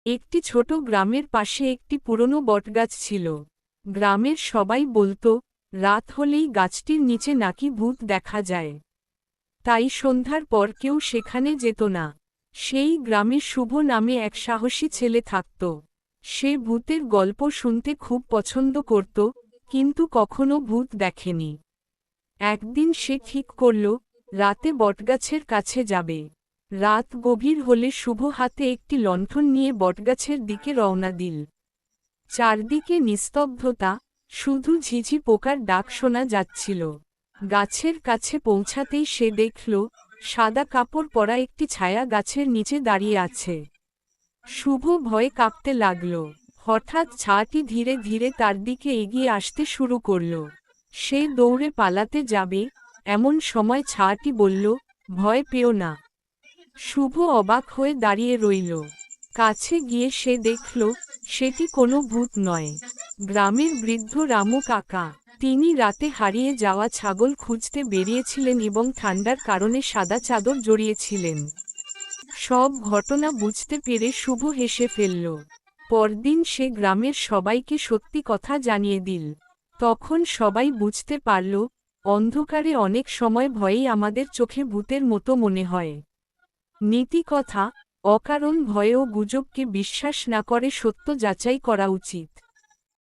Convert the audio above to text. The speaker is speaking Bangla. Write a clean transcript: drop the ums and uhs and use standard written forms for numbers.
একটি ছোট গ্রামের পাশে একটি পুরনো বটগাছ ছিল। গ্রামের সবাই বলতো, রাত হলেই গাছটির নিচে নাকি ভূত দেখা যায়। তাই সন্ধ্যার পর কেউ সেখানে যেত না। সেই গ্রামে শুভ নামে এক সাহসী ছেলে থাকত। সে ভূতের গল্প শুনতে খুব পছন্দ করত, কিন্তু কখনো ভূত দেখেনি। একদিন সে ঠিক করল, রাতে বটগাছের কাছে যাবে। রাত গভীর হলে শুভ হাতে একটি লণ্ঠন নিয়ে বটগাছের দিকে রওনা দিল। চারদিকে নিস্তব্ধতা, শুধু ঝিঝি পোকার ডাক শোনা যাচ্ছিল। গাছের কাছে পৌঁছাতেই সে দেখল, সাদা কাপড় পরা একটি ছায়া গাছের নিচে দাঁড়িয়ে আছে। শুভ ভয়ে কাঁপতে লাগল। হঠাৎ ছায়াটি ধীরে ধীরে তার দিকে এগিয়ে আসতে শুরু করল। সে দৌড়ে পালাতে যাবে, এমন সময় ছায়াটি বলল, ভয় পেও না। শুভ অবাক হয়ে দাঁড়িয়ে রইল। কাছে গিয়ে সে দেখল, সেটি কোনো ভূত নয়, গ্রামের বৃদ্ধ রামু কাকা। তিনি রাতে হারিয়ে যাওয়া ছাগল খুঁজতে বেরিয়েছিলেন এবং ঠান্ডার কারণে সাদা চাদর জড়িয়েছিলেন। সব ঘটনা বুঝতে পেরে শুভ হেসে ফেলল। পরদিন সে গ্রামের সবাইকে সত্যি কথা জানিয়ে দিল। তখন সবাই বুঝতে পারল, অন্ধকারে অনেক সময় ভয়েই আমাদের চোখে ভূতের মতো মনে হয়। নীতিকথা, অকারণ ভয় ও গুজবকে বিশ্বাস না করে সত্য যাচাই করা উচিত।